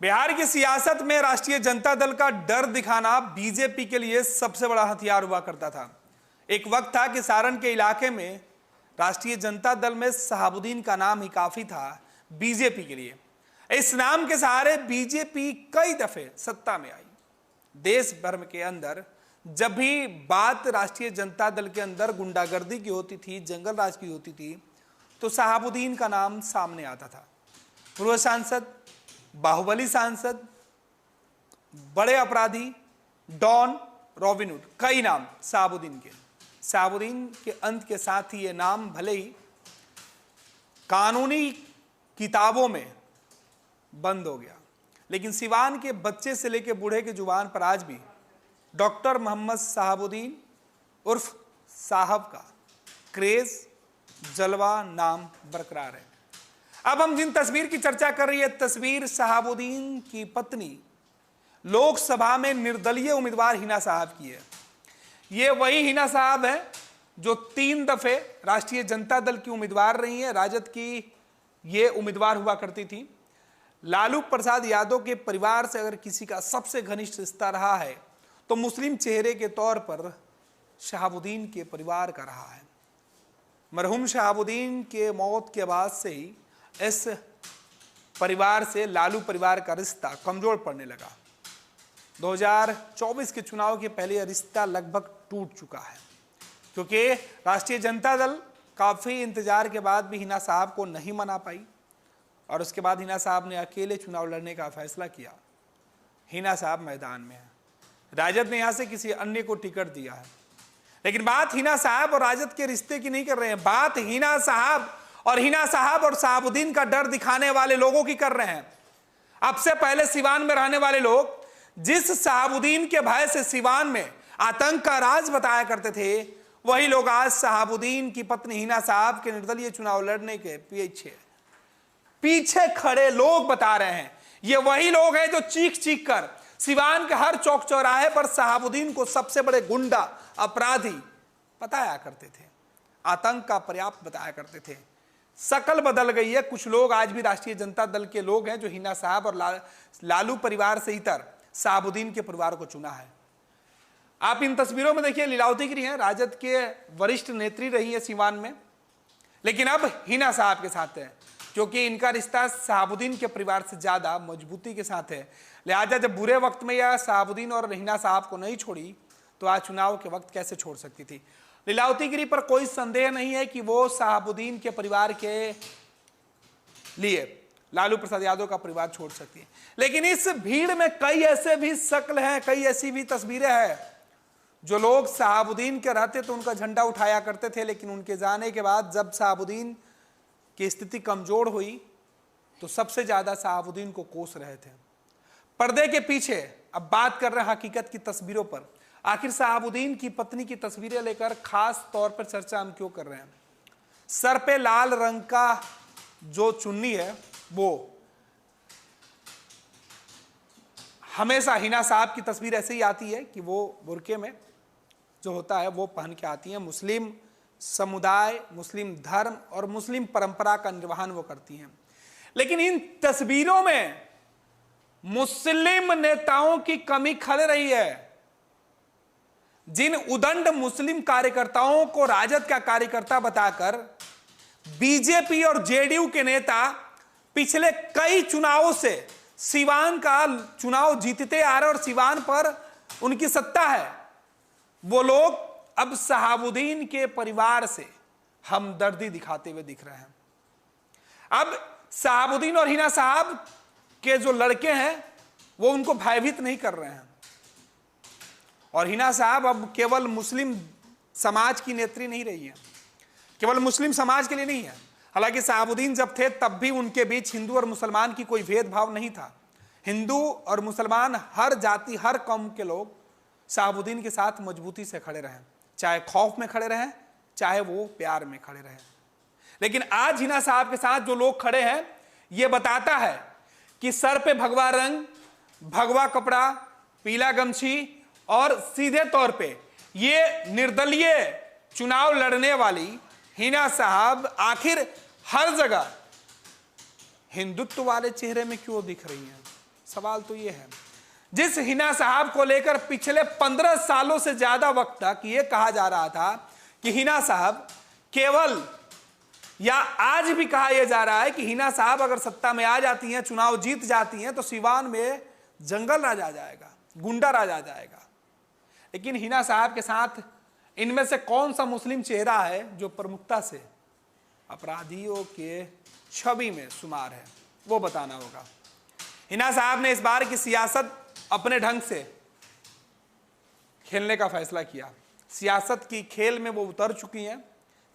बिहार की सियासत में राष्ट्रीय जनता दल का डर दिखाना बीजेपी के लिए सबसे बड़ा हथियार हुआ करता था। एक वक्त था कि सारण के इलाके में राष्ट्रीय जनता दल में शहाबुद्दीन का नाम ही काफी था बीजेपी के लिए। इस नाम के सहारे बीजेपी कई दफे सत्ता में आई। देश भर के अंदर जब भी बात राष्ट्रीय जनता दल के अंदर गुंडागर्दी की होती थी, जंगल राज की होती थी, तो शहाबुद्दीन का नाम सामने आता था। पूर्व सांसद, बाहुबली सांसद, बड़े अपराधी, डॉन, रॉबिनहुड, कई नाम शहाबुद्दीन के। शहाबुद्दीन के अंत के साथ ही ये नाम भले ही कानूनी किताबों में बंद हो गया, लेकिन सिवान के बच्चे से लेकर बूढ़े के जुबान पर आज भी डॉक्टर मोहम्मद शहाबुद्दीन उर्फ साहब का क्रेज, जलवा नाम बरकरार है। अब हम जिन तस्वीर की चर्चा कर रही है, तस्वीर शहाबुद्दीन की पत्नी लोकसभा में निर्दलीय उम्मीदवार हिना साहब की है। ये वही हिना साहब है जो 3 दफे राष्ट्रीय जनता दल की उम्मीदवार रही है। राजद की ये उम्मीदवार हुआ करती थी। लालू प्रसाद यादव के परिवार से अगर किसी का सबसे घनिष्ठ रिश्ता रहा है तो मुस्लिम चेहरे के तौर पर शहाबुद्दीन के परिवार का रहा है। मरहूम शहाबुद्दीन के मौत के बाद से ही इस परिवार से लालू परिवार का रिश्ता कमजोर पड़ने लगा। 2024 के चुनाव के पहले यह रिश्ता लगभग टूट चुका है, क्योंकि राष्ट्रीय जनता दल काफी इंतजार के बाद भी हिना साहब को नहीं मना पाई और उसके बाद हिना साहब ने अकेले चुनाव लड़ने का फैसला किया। हिना साहब मैदान में है। राजद ने यहां से किसी अन्य को टिकट दिया है, लेकिन बात हिना साहब और राजद के रिश्ते की नहीं कर रहे हैं। बात हिना साहब और शहाबुद्दीन का डर दिखाने वाले लोगों की कर रहे हैं। अब से पहले सिवान में रहने वाले लोग जिस शहाबुद्दीन के भय से सिवान में आतंक का राज बताया करते थे, वही लोग आज शहाबुद्दीन की पत्नी हिना साहब के निर्दलीय चुनाव लड़ने के पीछे खड़े लोग बता रहे हैं। ये वही लोग हैं जो चीख चीख कर सिवान के हर चौक चौराहे पर शहाबुद्दीन को सबसे बड़े गुंडा, अपराधी बताया करते थे, आतंक का पर्याप्त बताया करते थे। शकल बदल गई है। कुछ लोग आज भी राष्ट्रीय जनता दल के लोग हैं जो हिना साहब और लालू परिवार से इतर शहाबुद्दीन के परिवार को चुना है। आप इन तस्वीरों में देखिए, लीलावती गिरी हैं, राजद के वरिष्ठ नेत्री रही है सिवान में, लेकिन अब हिना साहब के साथ है, क्योंकि इनका रिश्ता शहाबुद्दीन के परिवार से ज्यादा मजबूती के साथ है। लिहाजा जब बुरे वक्त में यह शहाबुद्दीन और हिना साहब को नहीं छोड़ी तो आज चुनाव के वक्त कैसे छोड़ सकती थी। लीलावती गिरी पर कोई संदेह नहीं है कि वो शहाबुद्दीन के परिवार के लिए लालू प्रसाद यादव का परिवार छोड़ सकती है, लेकिन इस भीड़ में कई ऐसे भी शक्ल हैं, कई ऐसी भी तस्वीरें हैं जो लोग शहाबुद्दीन के रहते तो उनका झंडा उठाया करते थे, लेकिन उनके जाने के बाद जब शहाबुद्दीन की स्थिति कमजोर हुई तो सबसे ज्यादा शहाबुद्दीन को कोस रहे थे। पर्दे के पीछे अब बात कर रहे हैं हकीकत की तस्वीरों पर। आखिर शहाबुद्दीन की पत्नी की तस्वीरें लेकर खास तौर पर चर्चा हम क्यों कर रहे हैं? सर पे लाल रंग का जो चुन्नी है वो हमेशा हिना साहब की तस्वीर ऐसे ही आती है कि वो बुर्के में जो होता है वो पहन के आती है। मुस्लिम समुदाय, मुस्लिम धर्म और मुस्लिम परंपरा का निर्वहन वो करती हैं, लेकिन इन तस्वीरों में मुस्लिम नेताओं की कमी खल रही है। जिन उदंड मुस्लिम कार्यकर्ताओं को राजद का कार्यकर्ता बताकर बीजेपी और जेडीयू के नेता पिछले कई चुनावों से सिवान का चुनाव जीतते आ रहे और सिवान पर उनकी सत्ता है, वो लोग अब शहाबुद्दीन के परिवार से हमदर्दी दिखाते हुए दिख रहे हैं। अब शहाबुद्दीन और हिना साहब के जो लड़के हैं वो उनको भयभीत नहीं कर रहे हैं, और हिना साहब अब केवल मुस्लिम समाज की नेत्री नहीं रही है, केवल मुस्लिम समाज के लिए नहीं है। हालांकि शहाबुद्दीन जब थे तब भी उनके बीच हिंदू और मुसलमान की कोई भेदभाव नहीं था। हिंदू और मुसलमान, हर जाति, हर कौम के लोग शहाबुद्दीन के साथ मजबूती से खड़े रहे, चाहे खौफ में खड़े रहें, चाहे वो प्यार में खड़े रहें। लेकिन आज हिना साहब के साथ जो लोग खड़े हैं, ये बताता है कि सर पे भगवा रंग, भगवा कपड़ा, पीला गमछी और सीधे तौर पे ये निर्दलीय चुनाव लड़ने वाली हिना साहब आखिर हर जगह हिंदुत्व वाले चेहरे में क्यों दिख रही हैं? सवाल तो ये है, जिस हिना साहब को लेकर पिछले 15 सालों से ज्यादा वक्त तक ये कहा जा रहा था कि हिना साहब केवल, या आज भी कहा यह जा रहा है कि हिना साहब अगर सत्ता में आ जाती हैं, चुनाव जीत जाती हैं, तो सिवान में जंगल राज आ जाएगा, गुंडा राज आ जाएगा। लेकिन हिना साहब के साथ इनमें से कौन सा मुस्लिम चेहरा है जो प्रमुखता से अपराधियों के छवि में शुमार है, वो बताना होगा। हिना साहब ने इस बार की सियासत अपने ढंग से खेलने का फैसला किया। सियासत की खेल में वो उतर चुकी हैं।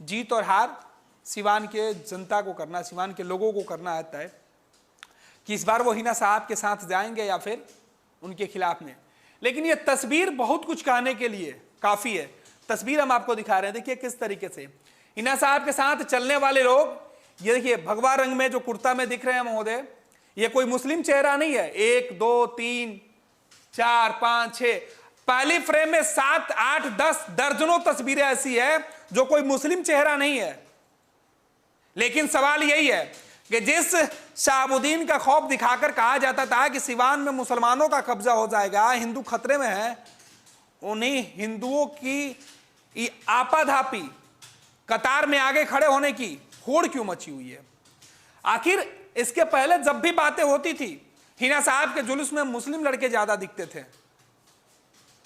जीत और हार सिवान के जनता को करना, सिवान के लोगों को करना है तय कि इस बार वो हिना साहब के साथ जाएंगे या फिर उनके खिलाफ में। लेकिन ये तस्वीर बहुत कुछ कहने के लिए काफी है। तस्वीर हम आपको दिखा रहे हैं, देखिए किस तरीके से हिना साहब के साथ चलने वाले लोग, ये देखिए भगवा रंग में जो कुर्ता में दिख रहे हैं महोदय, ये कोई मुस्लिम चेहरा नहीं है। 1 2 3 4 5 6 पहली फ्रेम में 7 8 10 दर्जनों तस्वीरें ऐसी है जो कोई मुस्लिम चेहरा नहीं है। लेकिन सवाल यही है कि जिस शहाबुद्दीन का खौफ दिखाकर कहा जाता था कि सिवान में मुसलमानों का कब्जा हो जाएगा, हिंदू खतरे में है, उन्हीं हिंदुओं की आपाधापी कतार में आगे खड़े होने की होड़ क्यों मची हुई है? आखिर इसके पहले जब भी बातें होती थी, हिना साहब के जुलूस में मुस्लिम लड़के ज्यादा दिखते थे,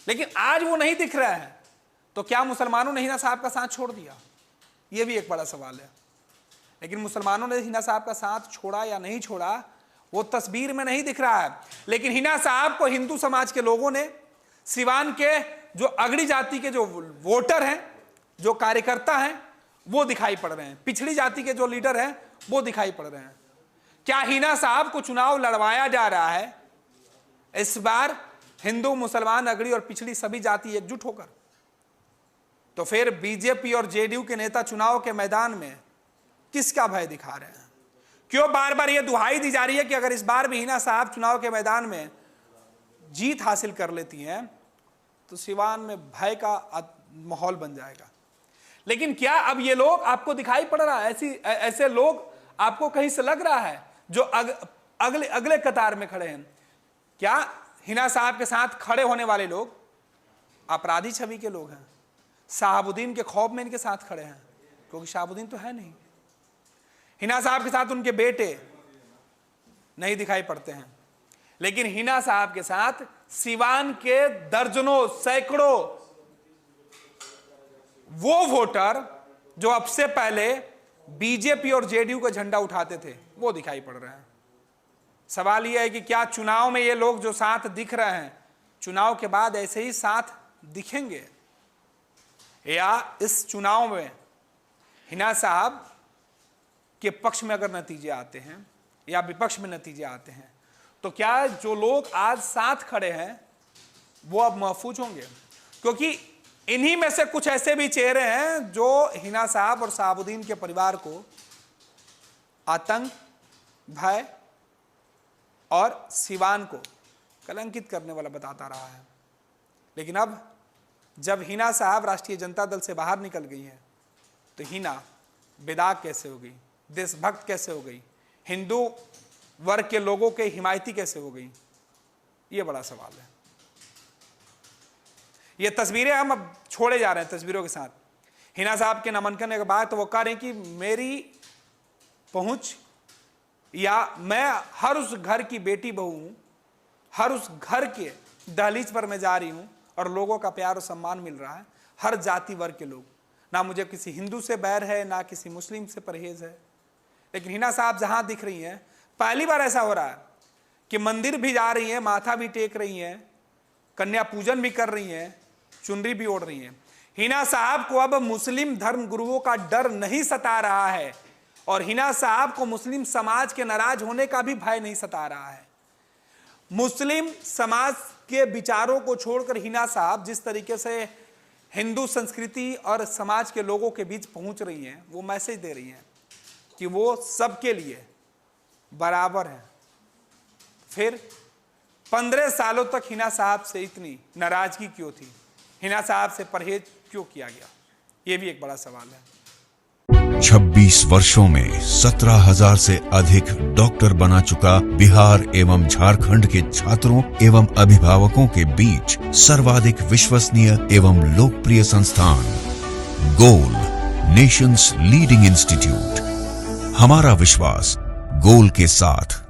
लेकिन आज वो नहीं दिख रहा है। तो क्या मुसलमानों ने हिना साहब का साथ छोड़ दिया? यह भी एक बड़ा सवाल है। लेकिन मुसलमानों ने हिना साहब का साथ छोड़ा या नहीं छोड़ा, वो तस्वीर में नहीं दिख रहा है। लेकिन हिना साहब को हिंदू समाज के लोगों ने, सिवान के जो अगड़ी जाति के जो वोटर हैं, जो कार्यकर्ता हैं, वो दिखाई पड़ रहे हैं। पिछड़ी जाति के जो लीडर हैं वो दिखाई पड़ रहे हैं। क्या हिना साहब को चुनाव लड़वाया जा रहा है इस बार हिंदू, मुसलमान, अगड़ी और पिछड़ी सभी जाति एकजुट होकर? तो फिर बीजेपी और जेडीयू के नेता चुनाव के मैदान में किसका भय दिखा रहे हैं? क्यों बार बार यह दुहाई दी जा रही है कि अगर इस बार भी हिना साहब चुनाव के मैदान में जीत हासिल कर लेती हैं तो सिवान में भय का माहौल बन जाएगा। लेकिन क्या अब ये लोग आपको दिखाई पड़ रहा है? ऐसे लोग आपको कहीं से लग रहा है जो अगले कतार में खड़े हैं? क्या हिना साहब के साथ खड़े होने वाले लोग अपराधी छवि के लोग हैं? शहाबुद्दीन के खौफ में इनके साथ खड़े हैं? क्योंकि शहाबुद्दीन तो है नहीं। हिना साहब के साथ उनके बेटे नहीं दिखाई पड़ते हैं, लेकिन हिना साहब के साथ सिवान के दर्जनों, सैकड़ों वो वोटर जो अब से पहले बीजेपी और जेडीयू का झंडा उठाते थे, वो दिखाई पड़ रहे हैं। सवाल यह है कि क्या चुनाव में ये लोग जो साथ दिख रहे हैं, चुनाव के बाद ऐसे ही साथ दिखेंगे, या इस चुनाव में हिना साहब के पक्ष में अगर नतीजे आते हैं या विपक्ष में नतीजे आते हैं, तो क्या जो लोग आज साथ खड़े हैं वो अब महफूज होंगे? क्योंकि इन्हीं में से कुछ ऐसे भी चेहरे हैं जो हिना साहब और शहाबुद्दीन के परिवार को आतंक, भय और सिवान को कलंकित करने वाला बताता रहा है। लेकिन अब जब हिना साहब राष्ट्रीय जनता दल से बाहर निकल गई हैं, तो हिना बेदाग कैसे हो गई, देशभक्त कैसे हो गई, हिंदू वर्ग के लोगों के हिमायती कैसे हो गई? ये बड़ा सवाल है। ये तस्वीरें हम अब छोड़े जा रहे हैं। तस्वीरों के साथ हिना साहब के नामांकन के बाद तो वो कह रहे हैं कि मेरी पहुंच, या मैं हर उस घर की बेटी बहू हूं, हर उस घर के दहलीज पर मैं जा रही हूं और लोगों का प्यार और सम्मान मिल रहा है। हर जाति वर्ग के लोग, ना मुझे किसी हिंदू से बैर है, ना किसी मुस्लिम से परहेज है। लेकिन हिना साहब जहां दिख रही हैं, पहली बार ऐसा हो रहा है कि मंदिर भी जा रही हैं, माथा भी टेक रही हैं, कन्या पूजन भी कर रही हैं, चुनरी भी ओढ़ रही हैं। हिना साहब को अब मुस्लिम धर्म गुरुओं का डर नहीं सता रहा है, और हिना साहब को मुस्लिम समाज के नाराज होने का भी भय नहीं सता रहा है। मुस्लिम समाज के विचारों को छोड़कर हिना साहब जिस तरीके से हिंदू संस्कृति और समाज के लोगों के बीच पहुंच रही हैं, वो मैसेज दे रही हैं कि वो सबके लिए बराबर है। फिर 15 सालों तक हिना साहब से इतनी नाराजगी क्यों थी? हिना साहब से परहेज क्यों किया गया? ये भी एक बड़ा सवाल है। 26 वर्षों में 17,000 से अधिक डॉक्टर बना चुका बिहार एवं झारखंड के छात्रों एवं अभिभावकों के बीच सर्वाधिक विश्वसनीय एवं लोकप्रिय संस्थान गोल, नेशंस लीडिंग इंस्टीट्यूट। हमारा विश्वास गोल के साथ।